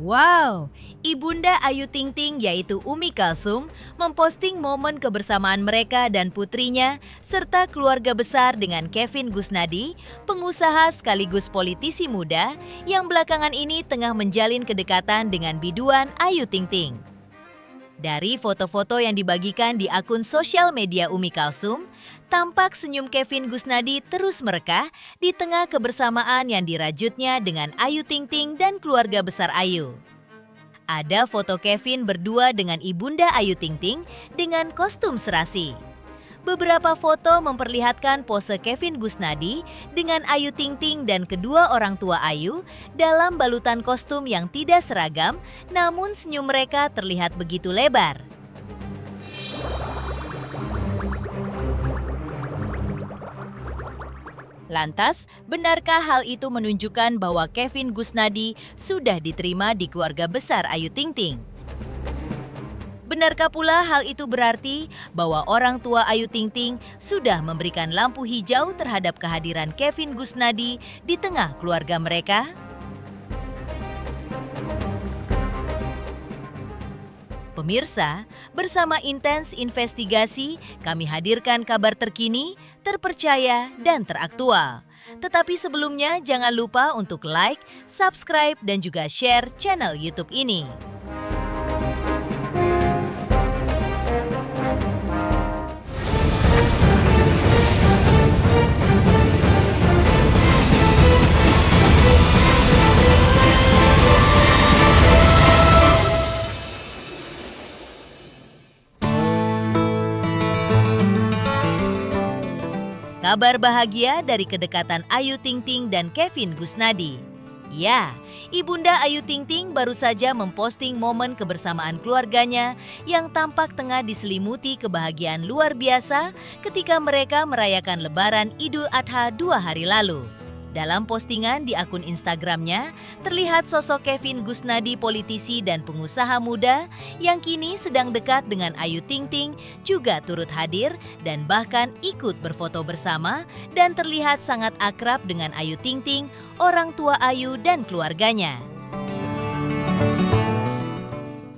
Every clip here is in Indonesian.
Wow, Ibunda Ayu Ting Ting yaitu Umi Kalsum memposting momen kebersamaan mereka dan putrinya serta keluarga besar dengan Kevin Gusnadi, pengusaha sekaligus politisi muda yang belakangan ini tengah menjalin kedekatan dengan biduan Ayu Ting Ting. Dari foto-foto yang dibagikan di akun sosial media Umi Kalsum, tampak senyum Kevin Gusnadi terus merekah di tengah kebersamaan yang dirajutnya dengan Ayu Ting Ting dan keluarga besar Ayu. Ada foto Kevin berdua dengan Ibunda Ayu Ting Ting dengan kostum serasi. Beberapa foto memperlihatkan pose Kevin Gusnadi dengan Ayu Ting Ting dan kedua orang tua Ayu dalam balutan kostum yang tidak seragam, namun senyum mereka terlihat begitu lebar. Lantas, benarkah hal itu menunjukkan bahwa Kevin Gusnadi sudah diterima di keluarga besar Ayu Ting Ting? Benarkah pula hal itu berarti bahwa orang tua Ayu Ting Ting sudah memberikan lampu hijau terhadap kehadiran Kevin Gusnadi di tengah keluarga mereka? Pemirsa, bersama Intens Investigasi, kami hadirkan kabar terkini, terpercaya, dan teraktual. Tetapi sebelumnya, jangan lupa untuk like, subscribe, dan juga share channel YouTube ini. Kabar bahagia dari kedekatan Ayu Ting Ting dan Kevin Gusnadi. Ya, Ibunda Ayu Ting Ting baru saja memposting momen kebersamaan keluarganya yang tampak tengah diselimuti kebahagiaan luar biasa ketika mereka merayakan Lebaran Idul Adha 2 hari lalu. Dalam postingan di akun Instagramnya, terlihat sosok Kevin Gusnadi politisi dan pengusaha muda yang kini sedang dekat dengan Ayu Ting Ting juga turut hadir dan bahkan ikut berfoto bersama dan terlihat sangat akrab dengan Ayu Ting Ting, orang tua Ayu dan keluarganya.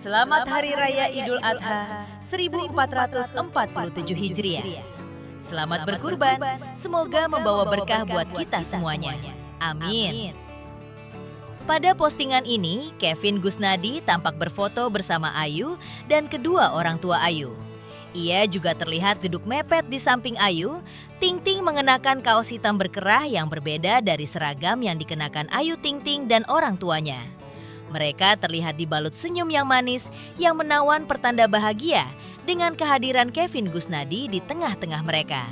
Selamat Hari Raya Idul Adha 1447 Hijriah. Selamat berkurban, semoga membawa berkah buat kita semuanya. Amin. Pada postingan ini, Kevin Gusnadi tampak berfoto bersama Ayu dan kedua orang tua Ayu. Ia juga terlihat duduk mepet di samping Ayu. Ting Ting mengenakan kaos hitam berkerah yang berbeda dari seragam yang dikenakan Ayu Ting Ting dan orang tuanya. Mereka terlihat dibalut senyum yang manis yang menawan pertanda bahagia dengan kehadiran Kevin Gusnadi di tengah-tengah mereka.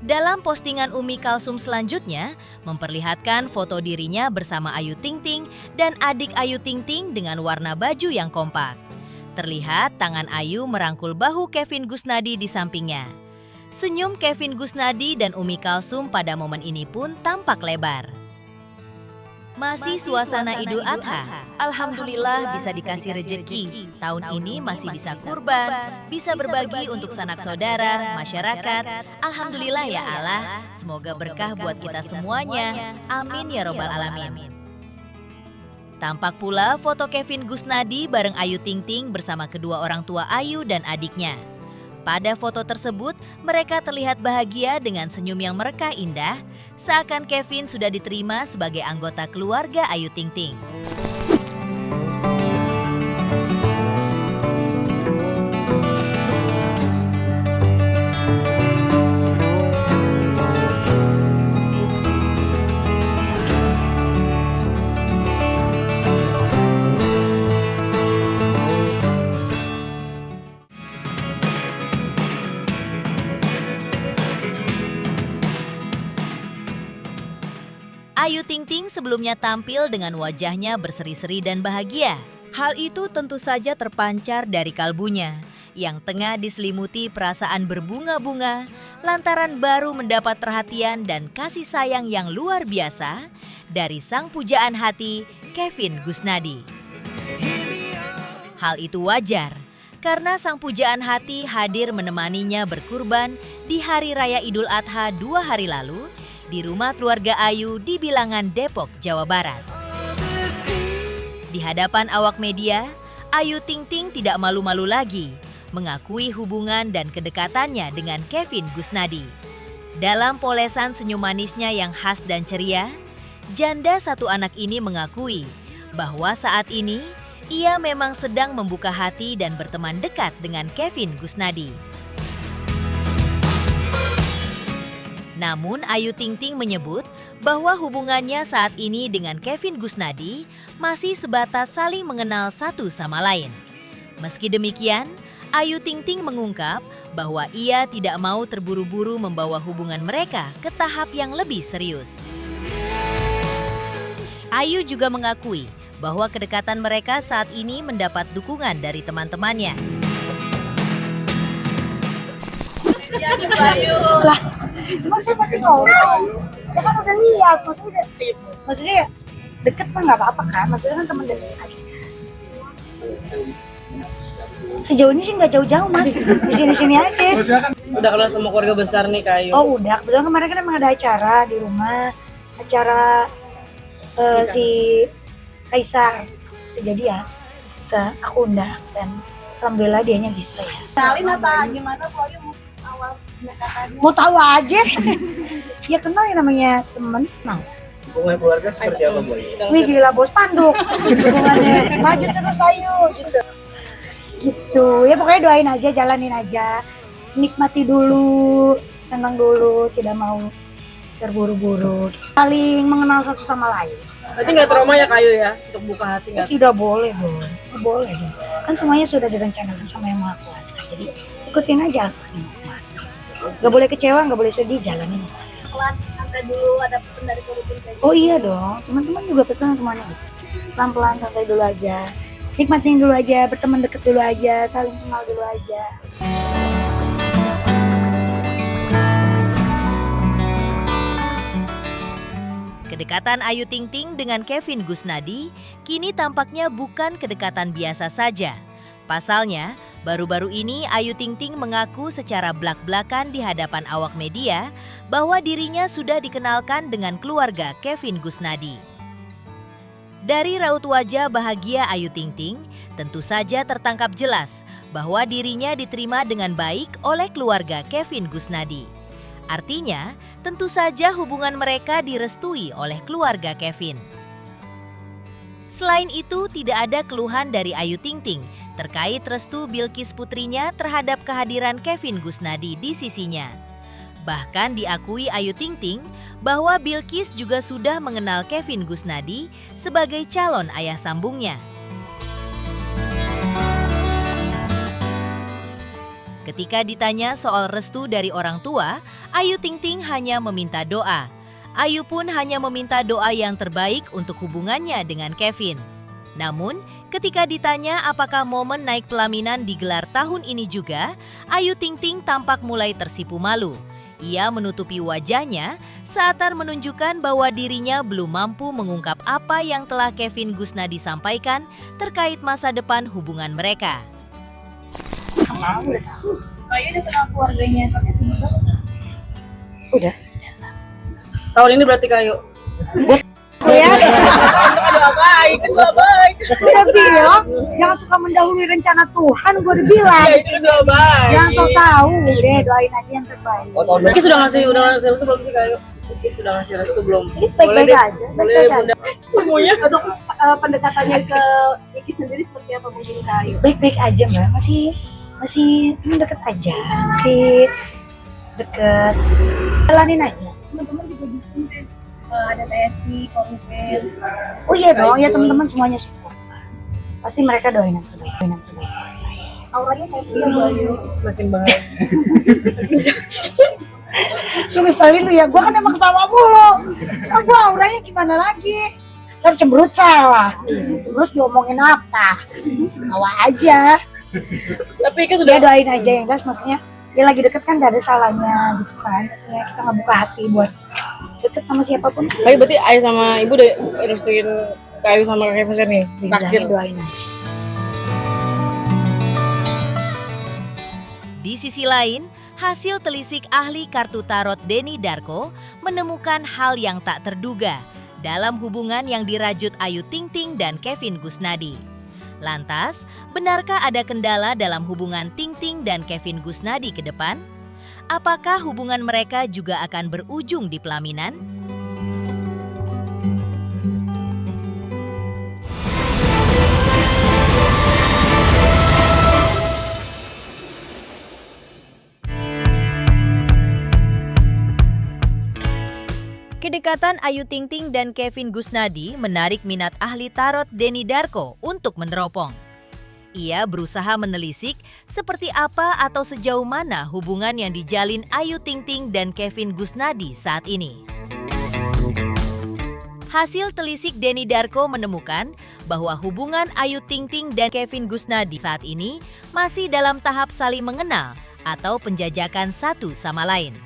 Dalam postingan Umi Kalsum selanjutnya, memperlihatkan foto dirinya bersama Ayu Ting Ting dan adik Ayu Ting Ting dengan warna baju yang kompak. Terlihat tangan Ayu merangkul bahu Kevin Gusnadi di sampingnya. Senyum Kevin Gusnadi dan Umi Kalsum pada momen ini pun tampak lebar. Masih suasana Idul Adha, alhamdulillah bisa dikasih rejeki. Tahun ini masih bisa kurban, bisa berbagi untuk sanak saudara, masyarakat. Alhamdulillah ya Allah, semoga berkah buat kita semuanya. Amin ya robbal alamin. Tampak pula foto Kevin Gusnadi bareng Ayu Ting Ting bersama kedua orang tua Ayu dan adiknya. Pada foto tersebut, mereka terlihat bahagia dengan senyum yang merekah indah, seakan Kevin sudah diterima sebagai anggota keluarga Ayu Ting Ting. Ayu Ting Ting sebelumnya tampil dengan wajahnya berseri-seri dan bahagia. Hal itu tentu saja terpancar dari kalbunya, yang tengah diselimuti perasaan berbunga-bunga lantaran baru mendapat perhatian dan kasih sayang yang luar biasa dari sang pujaan hati, Kevin Gusnadi. Hal itu wajar, karena sang pujaan hati hadir menemaninya berkurban di Hari Raya Idul Adha 2 hari lalu, di rumah keluarga Ayu di Bilangan, Depok, Jawa Barat. Di hadapan awak media, Ayu Ting Ting tidak malu-malu lagi mengakui hubungan dan kedekatannya dengan Kevin Gusnadi. Dalam polesan senyum manisnya yang khas dan ceria, janda satu anak ini mengakui bahwa saat ini ia memang sedang membuka hati dan berteman dekat dengan Kevin Gusnadi. Namun Ayu Ting Ting menyebut bahwa hubungannya saat ini dengan Kevin Gusnadi masih sebatas saling mengenal satu sama lain. Meski demikian, Ayu Ting Ting mengungkap bahwa ia tidak mau terburu-buru membawa hubungan mereka ke tahap yang lebih serius. Ayu juga mengakui bahwa kedekatan mereka saat ini mendapat dukungan dari teman-temannya. Lah, emang saya pasti ngomong. Ya kan udah lihat, maksudnya ya deket mah nggak apa-apa kan, maksudnya kan teman deket aja. Sejauh ini sih nggak jauh-jauh mas, di sini-sini aja. Udah kenal sama keluarga besar nih Kak Ayu? Oh udah, kebetulan kemarin kan emang ada acara di rumah, acara si Kaisar. Jadi ya, aku undang dan alhamdulillah dianya bisa ya. Kenalin apa gimana kalau Ayu awal pendekatannya? Mau tahu aja? Ya kenal ya namanya temen. Nah, Hubungan keluarga seperti apa Boy? wih gila bos panduk. Hubungannya maju terus Ayu gitu. Gitu ya pokoknya doain aja, jalanin aja, nikmati dulu, senang dulu, tidak mau terburu-buru, saling mengenal satu sama lain. Berarti nggak trauma ya Kak Ayu ya untuk buka hati nggak? Tidak boleh dong, tidak boleh dong. Kan semuanya sudah direncanakan sama Yang Maha Kuasa, jadi ikutin aja alurnya. Gak boleh kecewa, gak boleh sedih, jalanin. Pelan sampai dulu ada pesan dari korutin kayak Oh iya dong, teman-teman juga pesan semuanya gitu. Pelan-pelan santai dulu aja, nikmatin dulu aja, berteman deket dulu aja, saling kenal dulu aja. Kedekatan Ayu Ting Ting dengan Kevin Gusnadi kini tampaknya bukan kedekatan biasa saja. Pasalnya, baru-baru ini Ayu Ting Ting mengaku secara blak-blakan di hadapan awak media bahwa dirinya sudah dikenalkan dengan keluarga Kevin Gusnadi. Dari raut wajah bahagia Ayu Ting Ting, tentu saja tertangkap jelas bahwa dirinya diterima dengan baik oleh keluarga Kevin Gusnadi. Artinya, tentu saja hubungan mereka direstui oleh keluarga Kevin. Selain itu, tidak ada keluhan dari Ayu Ting Ting terkait restu Bilqis putrinya terhadap kehadiran Kevin Gusnadi di sisinya. Bahkan diakui Ayu Ting Ting bahwa Bilqis juga sudah mengenal Kevin Gusnadi sebagai calon ayah sambungnya. Ketika ditanya soal restu dari orang tua, Ayu Ting Ting hanya meminta doa. Ayu pun hanya meminta doa yang terbaik untuk hubungannya dengan Kevin. Namun, ketika ditanya apakah momen naik pelaminan digelar tahun ini juga, Ayu Ting Ting tampak mulai tersipu malu. Ia menutupi wajahnya saat menunjukkan bahwa dirinya belum mampu mengungkap apa yang telah Kevin Gusnadi sampaikan terkait masa depan hubungan mereka. Kenal udah tahu. Ayu udah kenal keluarganya pakai Tinder. Udah. Tahun ini berarti Kak Ayu? Ya, Doa baik, doa baik. udah bilang, jangan suka mendahului rencana Tuhan, gue udah bilang. Ya itu doa baik. Jangan sok tahu, deh doain aja yang terbaik. Bilqis sudah ngasih restu belum sih Kak Ayu? Bilqis sudah ngasih restu belum? Ini baik-baik deh, aja, boleh baik-baik aja. Bunda. Semuanya. Untuk pendekatannya ke Bilqis sendiri seperti apa mungkin Kak Ayu? Baik-baik aja mbak, masih deket aja, masih deket. Jalanin aja. Teman-teman juga dukung kan ada TSI, Kompen. Oh iya dong, ya teman-teman semuanya support. Pasti mereka doain yang terbaik buat saya. Auranya happy ya Bu Ayu. Makin banget. Lu misalin lu ya, gue kan emang ketawa mulu. Nah, gue auranya gimana lagi? Kan cemberut salah. Cemberut diomongin apa? Tawa aja. Tapi kan Dia sudah doain aja yang jelas, maksudnya dia lagi deket kan gak ada salahnya gitu kan. Maksudnya kita gak buka hati buat deket sama siapapun. Tapi berarti Ayah sama Ibu udah restuin Kak Ayu sama Kak Kevin nih? Takdir. Doain aja. Di sisi lain, Hasil telisik ahli kartu tarot Denny Darko menemukan hal yang tak terduga dalam hubungan yang dirajut Ayu Ting Ting dan Kevin Gusnadi. Lantas, benarkah ada kendala dalam hubungan Ting Ting dan Kevin Gusnadi ke depan? Apakah hubungan mereka juga akan berujung di pelaminan? Kedekatan Ayu Ting Ting dan Kevin Gusnadi menarik minat ahli tarot Denny Darko untuk meneropong. Ia berusaha menelisik seperti apa atau sejauh mana hubungan yang dijalin Ayu Ting Ting dan Kevin Gusnadi saat ini. Hasil telisik Denny Darko menemukan bahwa hubungan Ayu Ting Ting dan Kevin Gusnadi saat ini masih dalam tahap saling mengenal atau penjajakan satu sama lain.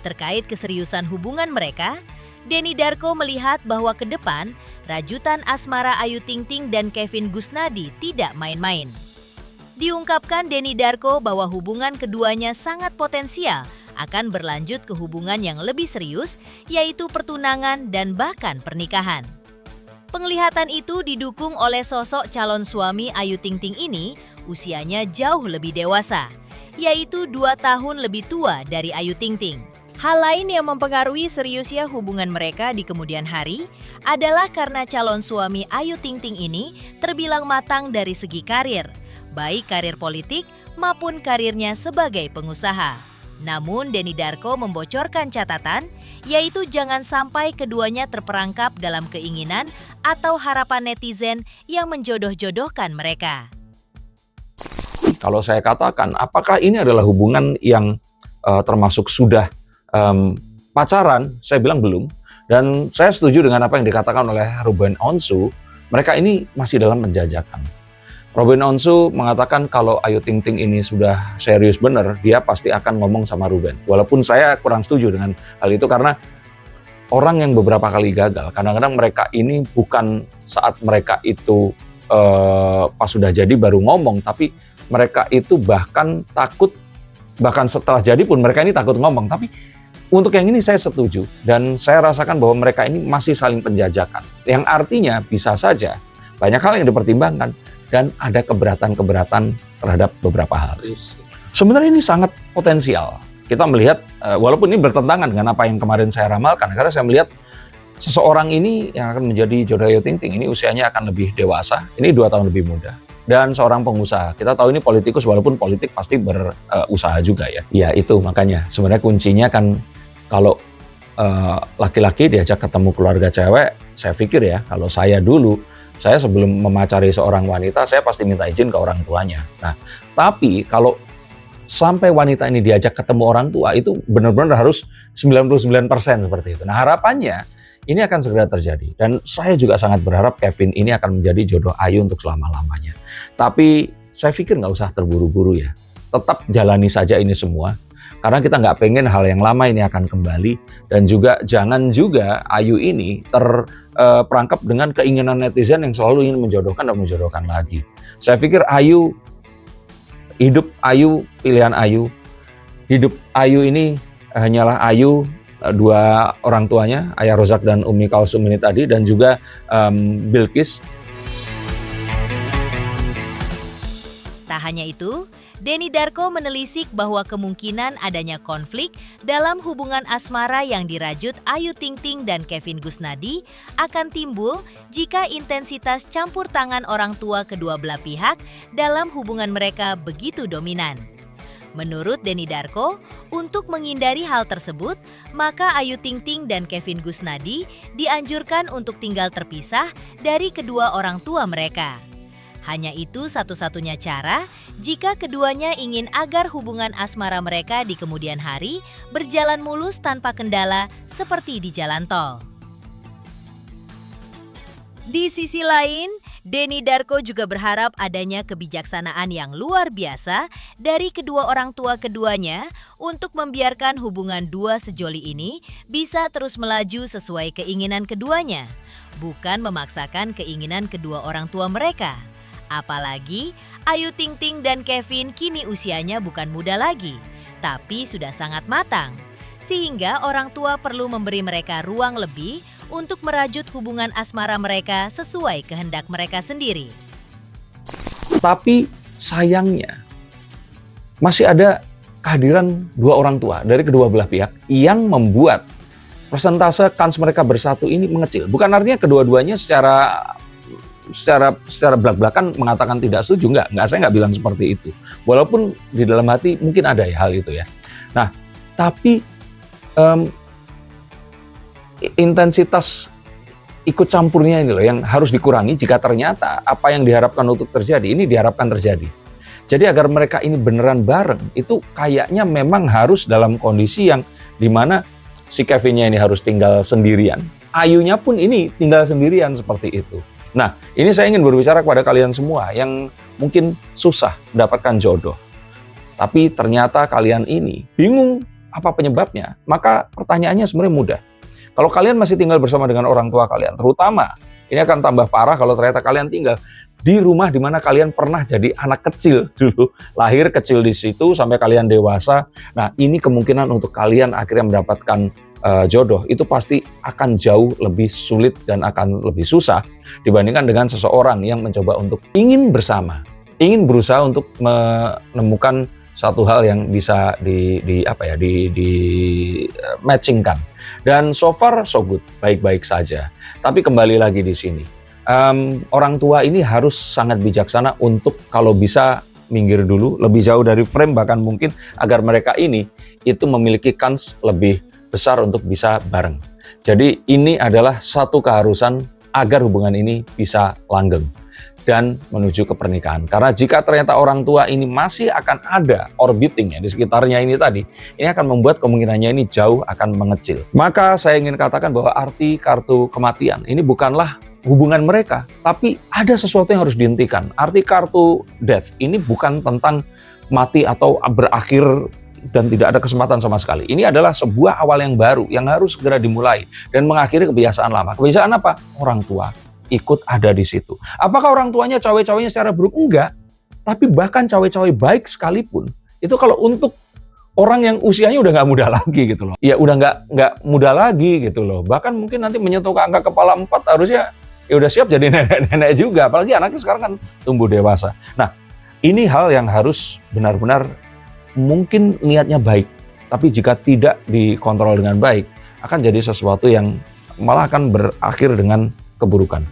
Terkait keseriusan hubungan mereka, Denny Darko melihat bahwa ke depan, rajutan asmara Ayu Ting Ting dan Kevin Gusnadi tidak main-main. Diungkapkan Denny Darko bahwa hubungan keduanya sangat potensial akan berlanjut ke hubungan yang lebih serius, yaitu pertunangan dan bahkan pernikahan. Penglihatan itu didukung oleh sosok calon suami Ayu Ting Ting ini, usianya jauh lebih dewasa, yaitu 2 tahun lebih tua dari Ayu Ting Ting. Hal lain yang mempengaruhi seriusnya hubungan mereka di kemudian hari adalah karena calon suami Ayu Ting Ting ini terbilang matang dari segi karir, baik karir politik maupun karirnya sebagai pengusaha. Namun Denny Darko membocorkan catatan, yaitu jangan sampai keduanya terperangkap dalam keinginan atau harapan netizen yang menjodoh-jodohkan mereka. Kalau saya katakan, apakah ini adalah hubungan yang termasuk sudah pacaran? Saya bilang belum. Dan saya setuju dengan apa yang dikatakan oleh Ruben Onsu. Mereka ini masih dalam penjajakan. Ruben Onsu mengatakan kalau Ayu Ting Ting ini sudah serius benar, dia pasti akan ngomong sama Ruben. Walaupun saya kurang setuju dengan hal itu karena orang yang beberapa kali gagal, kadang-kadang mereka ini bukan saat mereka itu pas sudah jadi baru ngomong, tapi mereka itu bahkan takut, bahkan setelah jadi pun mereka ini takut ngomong. Tapi untuk yang ini saya setuju dan saya rasakan bahwa mereka ini masih saling penjajakan. Yang artinya bisa saja banyak hal yang dipertimbangkan dan ada keberatan-keberatan terhadap beberapa hal. Sebenarnya ini sangat potensial. Kita melihat walaupun ini bertentangan dengan apa yang kemarin saya ramalkan, karena saya melihat seseorang ini yang akan menjadi jodoh Ayu Ting Ting ini usianya akan lebih dewasa, ini 2 tahun lebih muda. Dan seorang pengusaha. Kita tahu ini politikus, walaupun politik pasti berusaha juga ya. Ya itu makanya sebenarnya kuncinya kan kalau laki-laki diajak ketemu keluarga cewek, saya pikir ya kalau saya dulu, saya sebelum memacari seorang wanita, saya pasti minta izin ke orang tuanya. Nah, tapi kalau sampai wanita ini diajak ketemu orang tua, itu benar-benar harus 99% seperti itu. Nah, harapannya ini akan segera terjadi. Dan saya juga sangat berharap Kevin ini akan menjadi jodoh Ayu untuk selama-lamanya. Tapi saya pikir nggak usah terburu-buru ya. Tetap jalani saja ini semua. Karena kita nggak pengen hal yang lama ini akan kembali. Dan juga jangan juga Ayu ini terperangkap dengan keinginan netizen yang selalu ingin menjodohkan dan menjodohkan lagi. Saya pikir Ayu, hidup Ayu, pilihan Ayu. Hidup Ayu ini hanyalah Ayu, 2 orang tuanya, Ayah Rozak dan Umi Kalsum ini tadi, dan juga Bilqis. Tak hanya itu, Denny Darko menelisik bahwa kemungkinan adanya konflik dalam hubungan asmara yang dirajut Ayu Ting Ting dan Kevin Gusnadi akan timbul jika intensitas campur tangan orang tua kedua belah pihak dalam hubungan mereka begitu dominan. Menurut Denny Darko, untuk menghindari hal tersebut, maka Ayu Ting Ting dan Kevin Gusnadi dianjurkan untuk tinggal terpisah dari kedua orang tua mereka. Hanya itu satu-satunya cara jika keduanya ingin agar hubungan asmara mereka di kemudian hari berjalan mulus tanpa kendala seperti di jalan tol. Di sisi lain, Denny Darko juga berharap adanya kebijaksanaan yang luar biasa dari kedua orang tua keduanya untuk membiarkan hubungan dua sejoli ini bisa terus melaju sesuai keinginan keduanya, bukan memaksakan keinginan kedua orang tua mereka. Apalagi Ayu Ting Ting dan Kevin kini usianya bukan muda lagi, tapi sudah sangat matang. Sehingga orang tua perlu memberi mereka ruang lebih untuk merajut hubungan asmara mereka sesuai kehendak mereka sendiri. Tapi sayangnya masih ada kehadiran dua orang tua dari kedua belah pihak yang membuat persentase kans mereka bersatu ini mengecil. Bukan artinya kedua-duanya secara belak-belakan mengatakan tidak setuju, enggak, saya nggak bilang seperti itu. Walaupun di dalam hati mungkin ada ya hal itu ya. Nah, tapi intensitas ikut campurnya ini loh yang harus dikurangi jika ternyata apa yang diharapkan untuk terjadi ini diharapkan terjadi. Jadi agar mereka ini beneran bareng itu kayaknya memang harus dalam kondisi yang dimana si Kevinnya ini harus tinggal sendirian, Ayunya pun ini tinggal sendirian seperti itu. Nah, ini saya ingin berbicara kepada kalian semua yang mungkin susah mendapatkan jodoh. Tapi ternyata kalian ini bingung apa penyebabnya, maka pertanyaannya sebenarnya mudah. Kalau kalian masih tinggal bersama dengan orang tua kalian, terutama ini akan tambah parah kalau ternyata kalian tinggal di rumah di mana kalian pernah jadi anak kecil dulu, lahir kecil di situ sampai kalian dewasa. Nah, ini kemungkinan untuk kalian akhirnya mendapatkan jodoh itu pasti akan jauh lebih sulit dan akan lebih susah dibandingkan dengan seseorang yang mencoba untuk ingin bersama, ingin berusaha untuk menemukan satu hal yang bisa di matchingkan. Dan so far so good, baik-baik saja. Tapi kembali lagi di sini, orang tua ini harus sangat bijaksana untuk kalau bisa minggir dulu, lebih jauh dari frame bahkan mungkin agar mereka ini itu memiliki kans lebih besar untuk bisa bareng. Jadi ini adalah satu keharusan agar hubungan ini bisa langgeng dan menuju ke pernikahan. Karena jika ternyata orang tua ini masih akan ada orbitingnya di sekitarnya ini tadi, ini akan membuat kemungkinannya ini jauh akan mengecil. Maka saya ingin katakan bahwa arti kartu kematian ini bukanlah hubungan mereka, tapi ada sesuatu yang harus dihentikan. Arti kartu death ini bukan tentang mati atau berakhir dan tidak ada kesempatan sama sekali. Ini adalah sebuah awal yang baru yang harus segera dimulai dan mengakhiri kebiasaan lama. Kebiasaan apa? Orang tua ikut ada di situ. Apakah orang tuanya cawe-cawenya secara buruk? Enggak. Tapi bahkan cawe-cawe baik sekalipun, itu kalau untuk orang yang usianya udah nggak muda lagi gitu loh. Ya udah nggak muda lagi gitu loh. Bahkan mungkin nanti menyentuh ke angka kepala 4 harusnya ya udah siap jadi nenek-nenek juga. Apalagi anaknya sekarang kan tumbuh dewasa. Nah, ini hal yang harus benar-benar mungkin niatnya baik. Tapi jika tidak dikontrol dengan baik, akan jadi sesuatu yang malah akan berakhir dengan keburukan.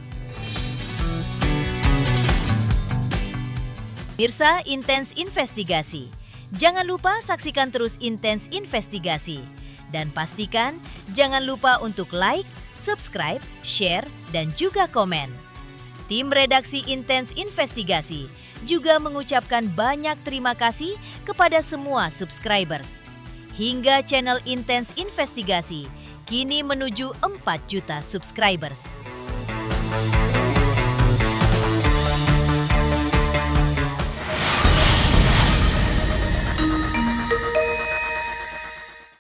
Mirsa Intens Investigasi. Jangan lupa saksikan terus Intens Investigasi. Dan pastikan jangan lupa untuk like, subscribe, share, dan juga komen. Tim redaksi Intens Investigasi juga mengucapkan banyak terima kasih kepada semua subscribers. Hingga channel Intens Investigasi kini menuju 4 juta subscribers.